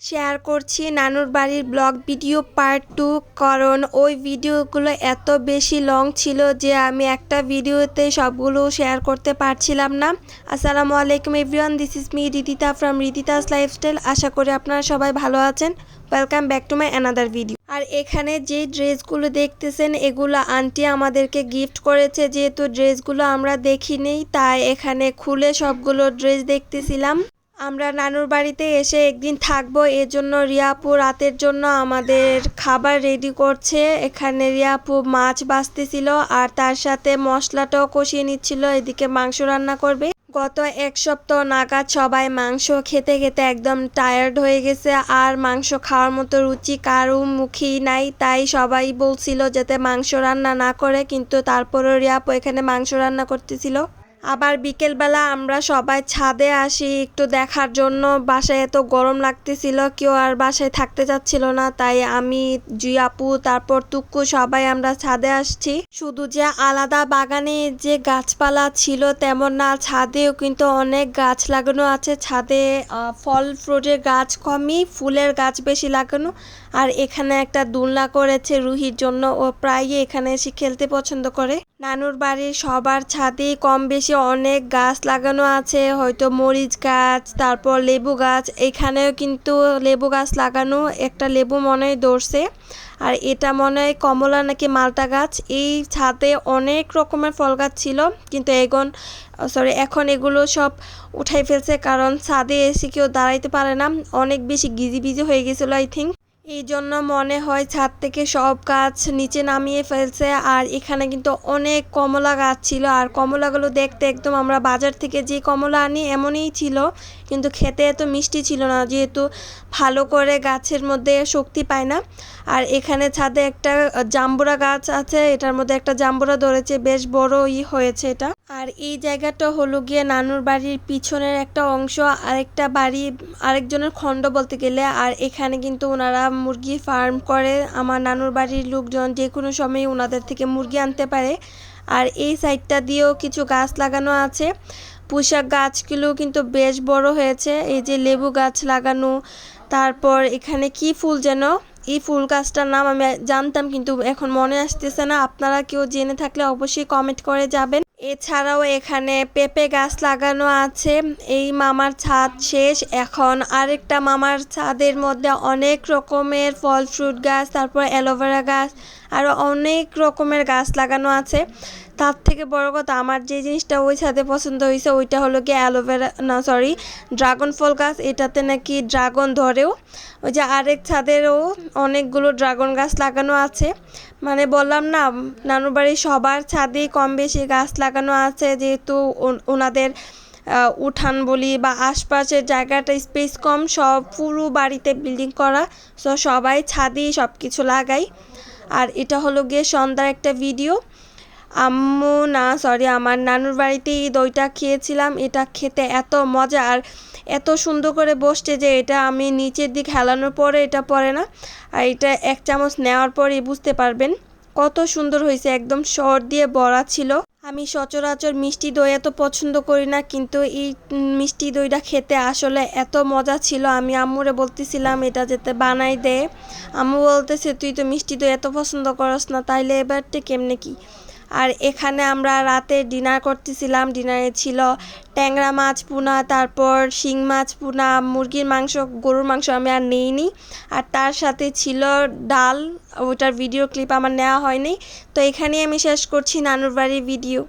Share করছি নানুর বাড়ির ব্লগ ভিডিও পার্ট 2, কারণ ওই ভিডিওগুলো এত বেশি লং ছিল যে আমি একটা ভিডিওতে সবগুলো শেয়ার করতে পারছিলাম না। আসসালামু আলাইকুম everyone, this is me Ridita from Ridita's lifestyle. আশা করি আপনারা সবাই ভালো আছেন। Welcome back to my another video. আর এখানে যে ড্রেসগুলো দেখতেছেন এগুলো আন্টি আমাদেরকে গিফট করেছে, যেহেতু ড্রেসগুলো আমরা দেখিনি তাই এখানে খুলে সবগুলো ড্রেস দেখতেছিলাম। আমরা নানুর বাড়িতে এসে একদিন থাকবো, এজন্য রিয়াপু রাতের জন্য আমাদের খাবার রেডি করছে। এখানে রিয়াপু মাছ ভাজতেছিল আর তার সাথে মশলাটাও কষিয়ে নিচ্ছিল, এদিকে মাংস রান্না করবে। গত এক সপ্তাহ নাগাদ সবাই মাংস খেতে খেতে একদম টায়ার্ড হয়ে গেছে, আর মাংস খাওয়ার মতো রুচি কারো মুখেই নাই। তাই সবাই বলছিল যাতে মাংস রান্না না করে, কিন্তু তারপরও রিয়াপু এখানে মাংস রান্না করতেছিল। আবার বিকেলবেলা আমরা সবাই ছাদে আসি একটু দেখার জন্য। বাসায় এত গরম লাগতেছিল, কেউ আর বাসায় থাকতে চাচ্ছিল না, তাই আমি, জিয়াপু, তারপর তুক্কু সবাই আমরা ছাদে আসছি। শুধু যে আলাদা বাগানে যে গাছপালা ছিল তেমন না, ছাদেও কিন্তু অনেক গাছ লাগানো আছে। ছাদে ফল ফ্রুটের গাছ কমই, ফুলের গাছ বেশি লাগানো। আর এখানে একটা দোলনা করেছে রুহির জন্য, ও প্রায়ই এখানে এসে খেলতে পছন্দ করে। নানুর বাড়ির সবার ছাদেই কম বেশি অনেক গাছ লাগানো আছে, হয়তো মরিচ গাছ, তারপর লেবু গাছ। এখানেও কিন্তু লেবু গাছ লাগানো, একটা লেবু মনে হয় ধরছে। আর এটা মনে হয় কমলা নাকি মালটা গাছ। এই ছাদে অনেক রকমের ফল গাছ ছিল, কিন্তু এখন এগুলো সব উঠাই ফেলছে, কারণ ছাদে এসে কেউ দাঁড়াইতে পারে না, অনেক বেশি গিজিবিজি হয়ে গেছিলো আই থিঙ্ক। এই জন্য মনে হয় ছাদ থেকে সব গাছ নিচে নামিয়ে ফেলছে। আর এখানে কিন্তু অনেক কমলা গাছ ছিল, আর কমলাগুলো দেখতে একদম আমরা বাজার থেকে যে কমলা আনি এমনই ছিল, কিন্তু খেতে এত মিষ্টি ছিল না, যেহেতু ভালো করে গাছের মধ্যে শক্তি পায় না। আর এখানে ছাদে একটা জাম্বুরা গাছ আছে, এটার মধ্যে একটা জাম্বুরা ধরেছে, বেশ বড়ই হয়েছে এটা। আর এই জায়গাটা হলো গিয়ে নানুর বাড়ির পিছনের একটা অংশ, আরেকটা বাড়ি, আরেকজনের খণ্ড বলতে গেলে। আর এখানে কিন্তু ওনারা মুরগি ফার্ম করে, আমার নানুর বাড়ির লোকজন যে কোনো সময় ওনাদের থেকে মুরগি আনতে পারে। আর এই সাইডটা দিয়েও কিছু গাছ লাগানো আছে, পুঁইশাক গাছগুলো কিন্তু বেশ বড় হয়েছে। এই যে লেবু গাছ লাগানো, তারপর এখানে কি ফুল যেন, এই ফুল গাছটার নাম আমি জানতাম কিন্তু এখন মনে আসতেছে না। আপনারা কেউ জেনে থাকলে অবশ্যই কমেন্ট করে যাবেন। এছাড়াও এখানে পেঁপে গাছ লাগানো আছে। এই মামার ছাদ শেষ, এখন আরেকটা মামার ছাদের মধ্যে অনেক রকমের ফল ফ্রুট গাছ, তারপর অ্যালোভেরা গাছ, আরও অনেক রকমের গাছ লাগানো আছে। তার থেকে বড় কথা, আমার যে জিনিসটা ওই ছাদে পছন্দ হয়েছে ওইটা হলো কি ড্রাগন ফল গাছ। এটাতে নাকি ড্রাগন ধরেও। ওই যে আরেক ছাদেরও অনেকগুলো ড্রাগন গাছ লাগানো আছে। মানে বললাম না, নানুর বাড়ির সবার ছাদেই কম বেশি গাছ লাগানো আছে, যেহেতু ওনাদের উঠান বলি বা আশপাশের জায়গাটা স্পেস কম, সব পুরো বাড়িতে বিল্ডিং করা, সো সবাই ছাদেই সব কিছু লাগায়। আর এটা হলো গিয়ে সন্ধ্যার একটা ভিডিও। আমার নানুর বাড়িতে এই দইটা খেয়েছিলাম, এটা খেতে এত মজা আর এত সুন্দর করে বসছে যে এটা আমি নিচের দিক হেলানোর পরে এটা পড়ে না। আর এটা এক চামচ নেওয়ার পরেই বুঝতে পারবেন কত সুন্দর হয়েছে, একদম সর দিয়ে ভরা ছিল। আমি সচরাচর মিষ্টি দই এত পছন্দ করি না, কিন্তু এই মিষ্টি দইটা খেতে আসলে এত মজা ছিল। আমি আম্মুরে বলতেছিলাম এটা যাতে বানাই দে, আম্মু বলতেছে তুই তো মিষ্টি দই এত পছন্দ করস না, তাইলে এবারটা কেমনে কি। আর এখানে আমরা রাতে ডিনার করতেছিলাম, ডিনারে ছিল ট্যাংরা মাছ ভুনা, তারপর শিং মাছ ভুনা, মুরগির মাংস, গরুর মাংস আমি আর নেইনি, আর তার সাথে ছিল ডাল। ওটার ভিডিও ক্লিপ আমার নেওয়া হয়নি। তো এখানেই আমি শেষ করছি নানুর বাড়ির ভিডিও।